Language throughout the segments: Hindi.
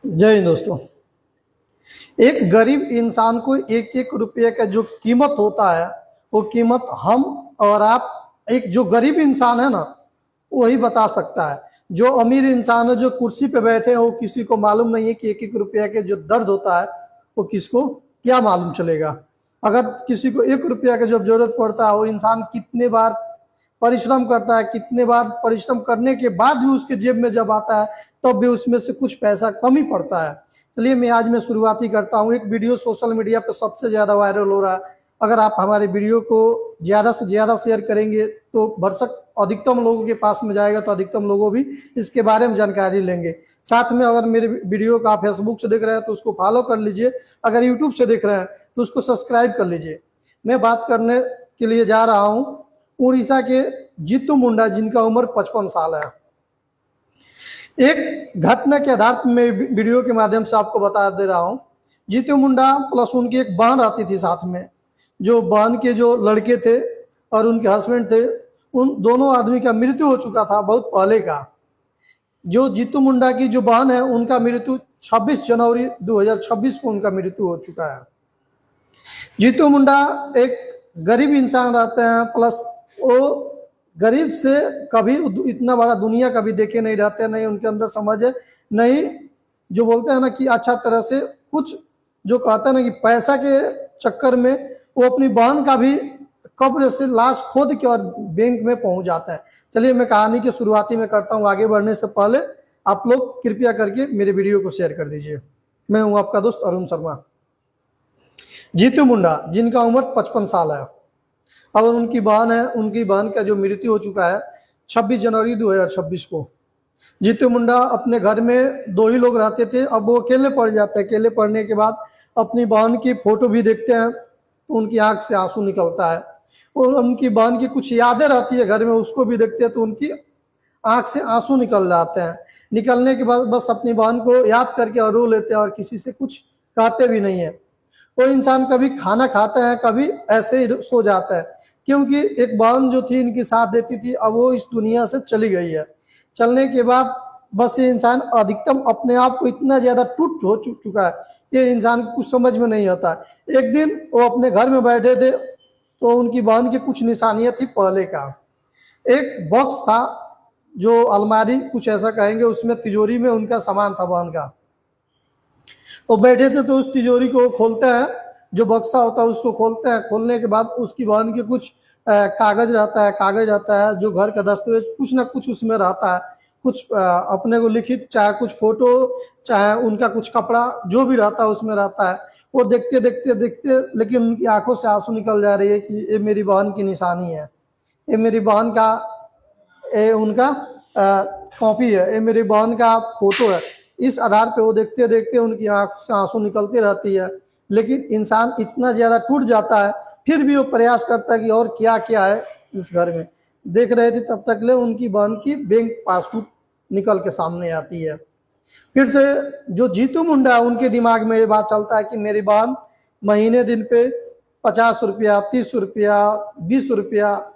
जय हिंद दोस्तों। एक गरीब इंसान को एक एक रुपये का जो कीमत होता है वो कीमत हम और आप, एक जो गरीब इंसान है ना वही बता सकता है। जो अमीर इंसान है जो कुर्सी पे बैठे हैं वो किसी को मालूम नहीं है कि एक एक रुपया के जो दर्द होता है वो किसको क्या मालूम चलेगा। अगर किसी को एक रुपया का जब जरूरत पड़ता है वो इंसान कितने बार परिश्रम करता है, कितने बार परिश्रम करने के बाद भी उसके जेब में जब आता है तब भी उसमें से कुछ पैसा कम ही पड़ता है। चलिए मैं शुरुआती करता हूँ। एक वीडियो सोशल मीडिया पर सबसे ज्यादा वायरल हो रहा है। अगर आप हमारे वीडियो को ज्यादा से ज्यादा शेयर करेंगे तो भरसक अधिकतम लोगों के पास में जाएगा, तो अधिकतम लोगों भी इसके बारे में जानकारी लेंगे। साथ में अगर मेरे वीडियो को आप फेसबुक से देख रहे हैं तो उसको फॉलो कर लीजिए, अगर यूट्यूब से देख रहे हैं तो उसको सब्सक्राइब कर लीजिए। मैं बात करने के लिए जा रहा हूँ उड़ीसा के जीतू मुंडा, जिनका उम्र 55 साल है। एक घटना के आधार पर मैं वीडियो के माध्यम से आपको बता दे रहा हूँ। जीतू मुंडा प्लस उनकी एक बहन रहती थी साथ में। जो बहन के जो लड़के थे और उनके हस्बैंड थे, उन दोनों आदमी का मृत्यु हो चुका था बहुत पहले का। जो जीतू मुंडा की जो बहन है उनका मृत्यु 26 जनवरी 2026 को उनका मृत्यु हो चुका है। जीतू मुंडा एक गरीब इंसान रहते हैं, प्लस वो गरीब से कभी इतना बड़ा दुनिया कभी देखे नहीं रहते, नहीं उनके अंदर समझ है, नहीं जो बोलते हैं ना कि अच्छा तरह से कुछ जो कहते हैं ना कि पैसा के चक्कर में वो अपनी बहन का भी कब्र से लाश खोद के और बैंक में पहुंच जाता है। चलिए मैं कहानी की शुरुआती में करता हूँ। आगे बढ़ने से पहले आप लोग कृपया करके मेरे वीडियो को शेयर कर दीजिए। मैं हूँ आपका दोस्त अरुण शर्मा। जीतू मुंडा जिनका उम्र 55 साल है और उनकी बहन है, उनकी बहन का जो मृत्यु हो चुका है 26 जनवरी 2026 को। जीतू मुंडा अपने घर में दो ही लोग रहते थे, अब वो अकेले पड़ जाते हैं। अकेले पड़ने के बाद अपनी बहन की फोटो भी देखते हैं तो उनकी आंख से आंसू निकलता है, और उनकी बहन की कुछ यादें रहती है घर में, उसको भी देखते हैं तो उनकी आंख से आंसू निकल जाते हैं। निकलने के बाद बस अपनी बहन को याद करके और रो लेते हैं और किसी से कुछ कहते भी नहीं है। वो इंसान कभी खाना खाता है, कभी ऐसे ही सो जाता है, क्योंकि एक बहन जो थी इनकी साथ देती थी अब वो इस दुनिया से चली गई है। चलने के बाद बस ये इंसान अधिकतम अपने आप को इतना ज्यादा टूट हो चुका है कि इंसान को कुछ समझ में नहीं आता। एक दिन वो अपने घर में बैठे थे तो उनकी बहन की कुछ निशानियां थी पहले का। एक बॉक्स था जो अलमारी कुछ ऐसा कहेंगे, उसमें तिजोरी में उनका सामान था बहन का। वो बैठे थे तो उस तिजोरी को खोलते हैं, जो बक्सा होता है उसको खोलते हैं। खोलने के बाद उसकी बहन के कुछ कागज रहता है जो घर का दस्तावेज कुछ ना कुछ उसमें रहता है। कुछ अपने को लिखित, चाहे कुछ फोटो, चाहे उनका कुछ कपड़ा, जो भी रहता है उसमें रहता है। वो देखते देखते देखते लेकिन उनकी आंखों से आंसू निकल जा रही है कि ये मेरी बहन की निशानी है, ये मेरी बहन का, ये उनका कॉपी है, ये मेरी बहन का फोटो है। इस आधार पे वो देखते देखते उनकी आंख से आंसू निकलती रहती है। लेकिन इंसान इतना ज्यादा टूट जाता है फिर भी वो प्रयास करता है कि और क्या क्या है इस घर में। देख रहे थे तब तक ले उनकी बहन की बैंक पासबुक निकल के सामने आती है। फिर से जो जीतू मुंडा उनके दिमाग में ये बात चलता है कि मेरी बहन महीने दिन पे 50 रुपया, 30 रुपया, 20 रुपया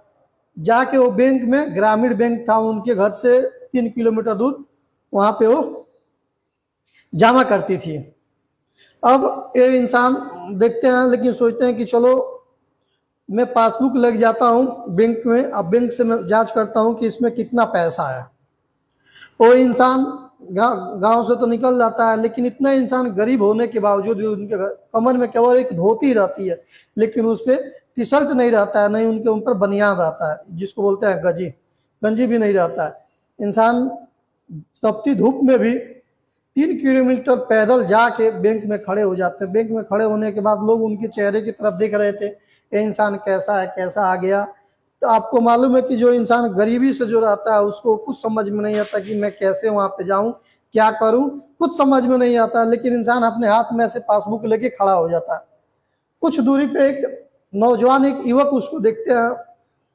जाके वो बैंक में, ग्रामीण बैंक था उनके घर से 3 किलोमीटर दूर, वहां पे वो जमा करती थी। अब ये इंसान देखते हैं लेकिन सोचते हैं कि चलो मैं पासबुक लग जाता हूँ बैंक में, अब बैंक से मैं जांच करता हूँ कि इसमें कितना पैसा है। वो इंसान गांव से तो निकल जाता है, लेकिन इतना इंसान गरीब होने के बावजूद भी उनके कमर में केवल एक धोती रहती है, लेकिन उस पर टी शर्ट नहीं रहता है, नहीं उनके ऊपर बनियान रहता है जिसको बोलते हैं गंजी, गंजी भी नहीं रहता है। इंसान तपती धूप में भी 3 किलोमीटर पैदल जाके बैंक में खड़े हो जाते हैं। बैंक में खड़े होने के बाद लोग उनके चेहरे की तरफ देख रहे थे, ये इंसान कैसा है, कैसा आ गया। तो आपको मालूम है कि जो इंसान गरीबी से जो रहता है उसको कुछ समझ में नहीं आता कि मैं कैसे वहां पे जाऊं, क्या करूं, कुछ समझ में नहीं आता। लेकिन इंसान अपने हाथ में ऐसे पासबुक लेके खड़ा हो जाता है। कुछ दूरी पे एक नौजवान, एक युवक उसको देखते हैं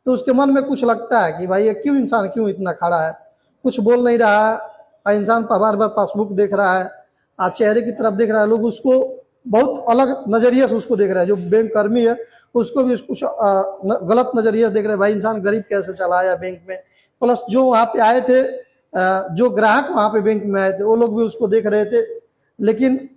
तो उसके मन में कुछ लगता है कि भाई ये क्यों इंसान क्यों इतना खड़ा है, कुछ बोल नहीं रहा है। इंसान बार बार पासबुक देख रहा है, चेहरे की तरफ देख रहा है। लोग उसको बहुत अलग नजरिए से उसको देख रहा है। जो बैंक कर्मी है उसको भी कुछ गलत नजरिए से देख रहे हैं, भाई इंसान गरीब कैसे चला आया बैंक में। प्लस जो वहां पे आए थे, जो ग्राहक वहां पे बैंक में आए थे वो लोग भी उसको देख रहे थे लेकिन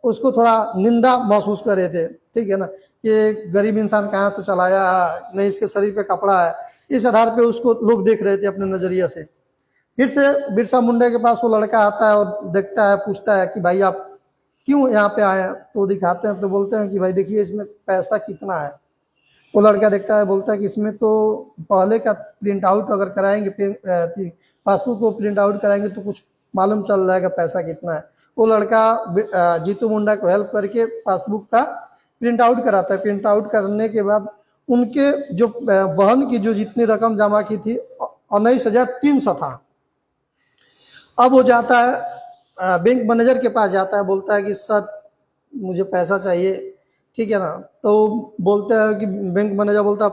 उसको थोड़ा निंदा महसूस कर रहे थे, ठीक है ना, कि गरीब इंसान कहाँ से चलाया है, नहीं इसके शरीर पे कपड़ा है, इस आधार पे उसको लोग देख रहे थे अपने नजरिए से। फिर से बिरसा मुंडा के पास वो लड़का आता है और देखता है, पूछता है कि भाई आप क्यों यहाँ पे आए हैं, तो दिखाते हैं, तो बोलते हैं कि भाई देखिए इसमें पैसा कितना है। वो लड़का देखता है, बोलता है कि इसमें तो पहले का प्रिंट आउट अगर कराएंगे, पासबुक को प्रिंट आउट कराएंगे तो कुछ मालूम चल जाएगा पैसा कितना है। वो लड़का जीतू मुंडा को हेल्प करके पासबुक का प्रिंट आउट कराता है। प्रिंट आउट करने के बाद उनके जो बहन की जो जितनी रकम जमा की थी 19,300 था। अब वो जाता है बैंक मैनेजर के पास, जाता है, बोलता है कि सर मुझे पैसा चाहिए, ठीक है ना। तो बोलते हैं कि बैंक मैनेजर बोलता है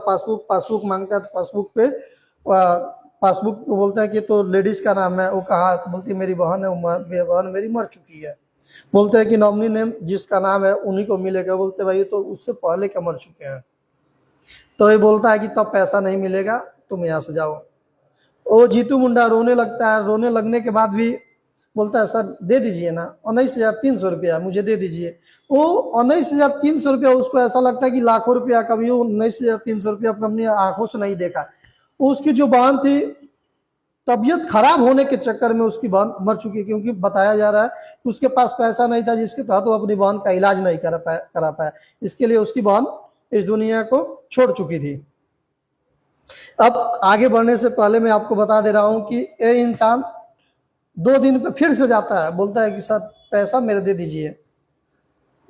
पासबुक मांगता है, तो पासबुक पे पासबुक बोलता है कि तो लेडीज का नाम है, वो कहा, तो बोलती है मेरी बहन है, बहन मेरी मर चुकी है। बोलते हैं कि नॉमिनी नेम जिसका नाम है उन्हीं को मिलेगा। बोलते भाई तो उससे पहले क्या मर चुके हैं। तो ये बोलता है कि तब पैसा नहीं मिलेगा, तुम यहाँ से जाओ। वो जीतू मुंडा रोने लगता है। रोने लगने के बाद भी बोलता है सर दे दीजिए ना, 19,300 रुपया मुझे दे दीजिए। वो 19,300 रुपया उसको ऐसा लगता है कि लाखों रुपया, कभी वो 19,300 रुपया अपनी आंखों से नहीं देखा। उसकी जो बहन थी, तबीयत खराब होने के चक्कर में उसकी बहन मर चुकी, क्योंकि बताया जा रहा है कि उसके पास पैसा नहीं था जिसके तहत वो अपनी बहन का इलाज नहीं करा पाया। इसके लिए उसकी बहन इस दुनिया को छोड़ चुकी थी। अब आगे बढ़ने से पहले मैं आपको बता दे रहा हूं कि ये इंसान 2 दिन पे फिर से जाता है, बोलता है कि सर पैसा मेरे दे दीजिए।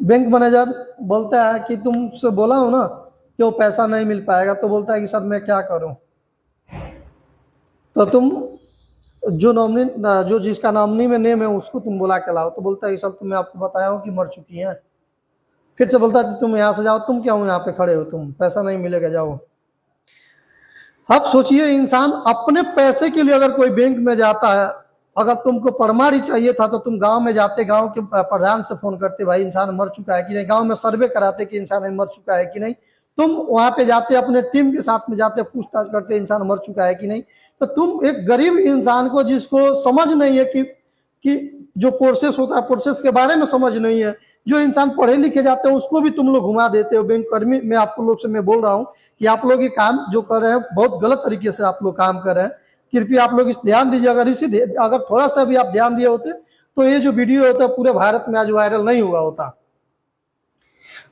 बैंक मैनेजर बोलता है कि तुमसे बोला हूं ना कि वो पैसा नहीं मिल पाएगा। तो बोलता है कि सर मैं क्या करूं, तो तुम जो जिसका नॉमिनी में नेम है उसको तुम बुला के लाओ। तो बोलता है कि सर मैं आपको बताया हूं कि मर चुकी है। फिर से बोलता है तुम यहाँ से जाओ, तुम क्या हो यहाँ पे खड़े हो, तुम पैसा नहीं मिलेगा, जाओ। अब सोचिए, इंसान अपने पैसे के लिए अगर कोई बैंक में जाता है, अगर तुमको परमार ही चाहिए था तो तुम गांव में जाते, गांव के प्रधान से फोन करते, भाई इंसान मर चुका है कि नहीं, गांव में सर्वे कराते कि इंसान मर चुका है कि नहीं। तुम वहां पे जाते, अपने टीम के साथ में जाते, पूछताछ करते इंसान मर चुका है कि नहीं। तो तुम एक गरीब इंसान को, जिसको समझ नहीं है कि जो प्रोसेस होता है, प्रोसेस के बारे में समझ नहीं है, जो इंसान पढ़े लिखे जाते हैं उसको भी तुम लोग घुमा देते हो। बैंक कर्मी, मैं आप लोग से मैं बोल रहा हूँ कि आप लोग ये काम जो कर रहे हैं बहुत गलत तरीके से आप लोग काम कर रहे हैं। कृपया आप लोग इस ध्यान दीजिए। अगर थोड़ा सा भी आप ध्यान दिए होते तो ये जो वीडियो होता है पूरे भारत में आज वायरल नहीं हुआ होता।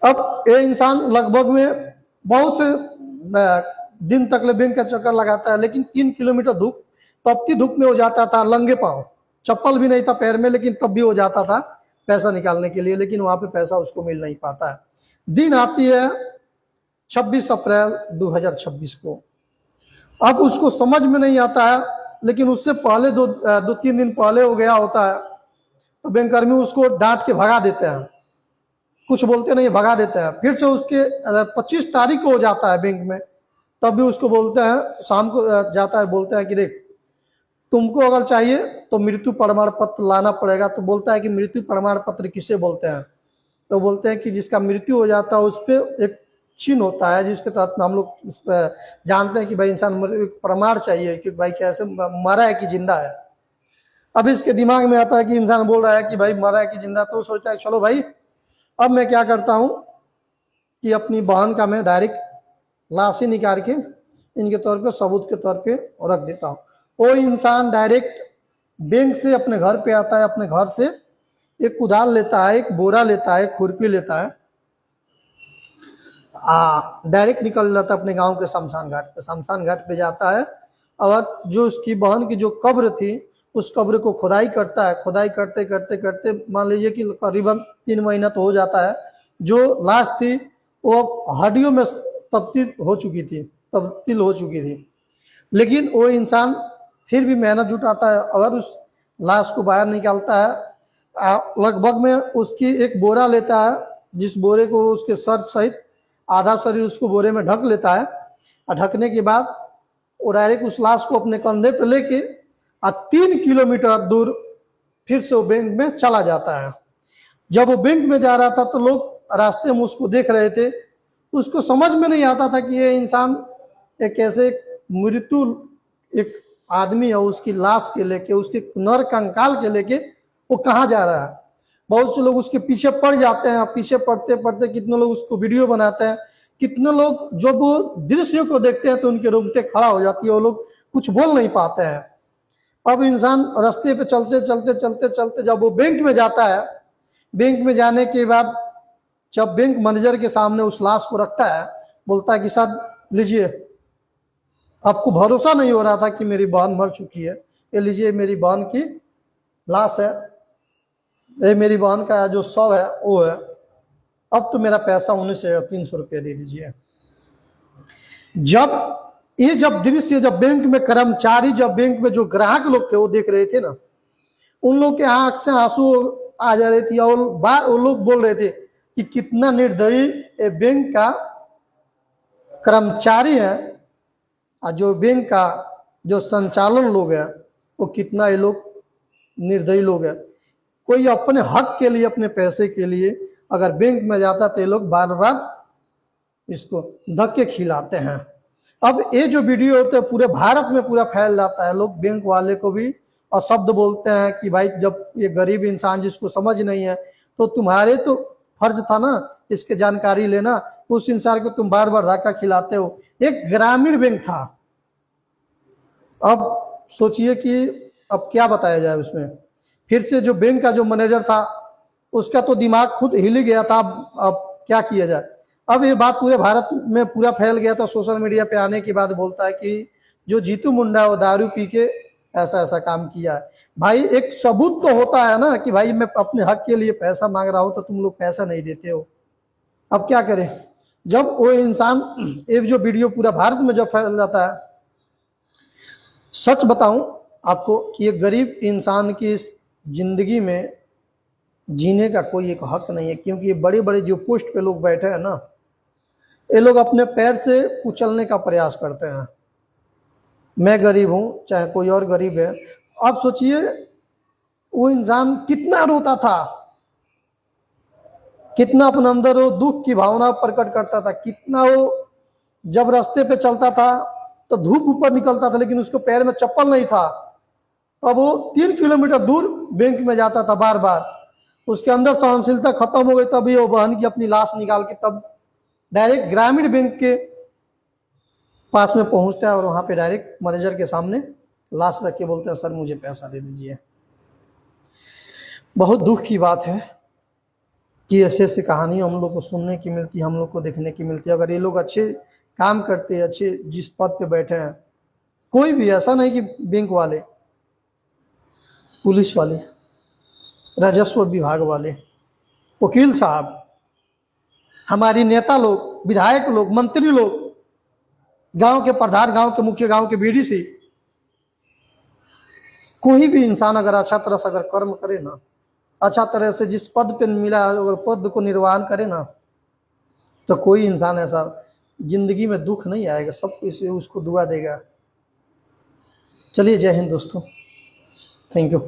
अब ये इंसान लगभग में बहुत से दिन तक बैंक का चक्कर लगाता है, लेकिन 3 किलोमीटर धूप, तपती धूप में हो जाता था, नंगे पांव, चप्पल भी नहीं था पैर में, लेकिन तब भी हो जाता था पैसा निकालने के लिए, लेकिन वहां पे पैसा उसको मिल नहीं पाता है। दिन आती है 26 अप्रैल 2026 को। अब उसको समझ में नहीं आता है, लेकिन उससे पहले 2-3 दिन पहले हो गया होता है। तो बैंक कर्मी उसको डांट के भगा देते हैं, कुछ बोलते नहीं, भगा देते हैं। फिर से उसके 25 तारीख को हो जाता है बैंक में, तब भी उसको बोलते हैं, शाम को जाता है, बोलते हैं कि देख तुमको अगर चाहिए तो मृत्यु प्रमाण पत्र लाना पड़ेगा। तो बोलता है कि मृत्यु प्रमाण पत्र किसे बोलते हैं। तो बोलते हैं कि जिसका मृत्यु हो जाता है उस पर एक चिन्ह होता है, जिसके तहत हम लोग जानते हैं कि भाई इंसान प्रमाण चाहिए कि भाई कैसे मरा है कि जिंदा है। अब इसके दिमाग में आता है कि इंसान बोल रहा है कि भाई मरा है कि जिंदा, तो सोचता है चलो भाई अब मैं क्या करता हूं कि अपनी बहन का मैं डायरेक्ट लाश ही निकाल के इनके तौर पे सबूत के तौर पे रख देता हूं। वो इंसान डायरेक्ट बैंक से अपने घर पे आता है, अपने घर से एक कुदाल लेता है, एक बोरा लेता है, खुरपी लेता है, डायरेक्ट निकल जाता है अपने गांव के शमशान घाट पे। शमशान घाट पे जाता है और जो उसकी बहन की जो कब्र थी उस कब्र को खुदाई करता है। खुदाई करते करते करते मान लीजिए कि करीबन 3 महीना तो हो जाता है। जो लाश थी वो हड्डियों में तब्दील हो चुकी थी, लेकिन वो इंसान फिर भी मेहनत जुटाता है और उस लाश को बाहर निकालता है। लगभग में उसकी एक बोरा लेता है, जिस बोरे को उसके सर सहित आधा शरीर उसको बोरे में ढक लेता है। और ढकने के बाद वो डायरेक्ट उस लाश को अपने कंधे पर लेके 3 किलोमीटर दूर फिर से वो बैंक में चला जाता है। जब वो बैंक में जा रहा था तो लोग रास्ते में उसको देख रहे थे। उसको समझ में नहीं आता था कि ये इंसान एक ऐसे मृत्यु, एक आदमी है, उसकी लाश के लेके, उसके नर कंकाल के लेके वो कहाँ जा रहा है। बहुत से लोग उसके पीछे पड़ जाते हैं, पीछे पड़ते पड़ते कितने लोग उसको वीडियो बनाते हैं, कितने लोग जब वो दृश्य को देखते हैं तो उनके रोंगटे खड़ा हो जाती है, वो लोग कुछ बोल नहीं पाते हैं। अब इंसान रास्ते पे चलते चलते चलते चलते जब वो बैंक में जाता है, बैंक में जाने के बाद जब बैंक मैनेजर के सामने उस लाश को रखता है, बोलता है कि साहब लीजिए, आपको भरोसा नहीं हो रहा था कि मेरी बहन मर चुकी है, ये लीजिए मेरी बहन की लाश है, ये मेरी बहन का जो शव है वो है, अब तो मेरा पैसा होने से 300 रुपया दे दीजिए। जब दृश्य जब बैंक में कर्मचारी, जब बैंक में जो ग्राहक लोग थे वो देख रहे थे ना, उन लोग के आंख से आंसू आ जा रही थी, और वो लोग बोल रहे थे कि कितना निर्दयी बैंक का कर्मचारी है, और जो बैंक का जो संचालन लोग है वो कितना ये लोग निर्दयी लोग है। कोई अपने हक के लिए, अपने पैसे के लिए अगर बैंक में जाता तो ये लोग बार बार इसको धक्के खिलाते हैं। अब ये जो वीडियो होता है पूरे भारत में पूरा फैल जाता है, लोग बैंक वाले को भी और शब्द बोलते हैं कि भाई जब ये गरीब इंसान जिसको समझ नहीं है तो तुम्हारे तो फर्ज था ना इसके जानकारी लेना, उस इंसान को तुम बार बार धक्का खिलाते हो। एक ग्रामीण बैंक था, अब सोचिए कि अब क्या बताया जाए उसमें। फिर से जो बैंक का जो मैनेजर था उसका तो दिमाग खुद हिल गया था, अब क्या किया जाए। अब ये बात पूरे भारत में पूरा फैल गया था, सोशल मीडिया पे आने के बाद बोलता है कि जो जीतू मुंडा है वो दारू पी के ऐसा ऐसा काम किया है। भाई एक सबूत तो होता है ना कि भाई मैं अपने हक के लिए पैसा मांग रहा हूं तो तुम लोग पैसा नहीं देते हो। अब क्या करें, जब वो इंसान, एक जो वीडियो पूरा भारत में जब फैल जाता है, सच बताऊं आपको कि एक गरीब इंसान की इस जिंदगी में जीने का कोई एक हक नहीं है, क्योंकि ये बड़े बड़े जो पोस्ट पे लोग बैठे हैं ना, ये लोग अपने पैर से कुचलने का प्रयास करते हैं। मैं गरीब हूं चाहे कोई और गरीब है। आप सोचिए वो इंसान कितना रोता था, कितना अपने अंदर वो दुख की भावना प्रकट करता था, कितना वो जब रास्ते पे चलता था तो धूप ऊपर निकलता था लेकिन उसको पैर में चप्पल नहीं था, अब वो 3 किलोमीटर दूर बैंक में जाता था बार बार। उसके अंदर सहनशीलता खत्म हो गई, तभी वो बहन की अपनी लाश निकाल के तब डायरेक्ट ग्रामीण बैंक के पास में पहुंचता है और वहां पे डायरेक्ट मैनेजर के सामने लाश रख के बोलते हैं सर मुझे पैसा दे दीजिए। बहुत दुख की बात है कि ऐसे ऐसी कहानी हम लोग को सुनने की मिलती है, हम लोग को देखने की मिलती है। अगर ये लोग अच्छे काम करते, अच्छे जिस पद पे बैठे हैं, कोई भी ऐसा नहीं कि बैंक वाले, पुलिस वाले, राजस्व विभाग वाले, वकील साहब, हमारी नेता लोग, विधायक लोग, मंत्री लोग, गांव के प्रधान, गांव के मुखिया, गांव के बीडीसी, कोई भी इंसान अगर अच्छा तरह से अगर कर्म करे ना, अच्छा तरह से जिस पद पे मिला अगर पद को निर्वहन करे ना, तो कोई इंसान ऐसा जिंदगी में दुख नहीं आएगा, सब कुछ उसको दुआ देगा। चलिए जय हिंद दोस्तों, थैंक यू।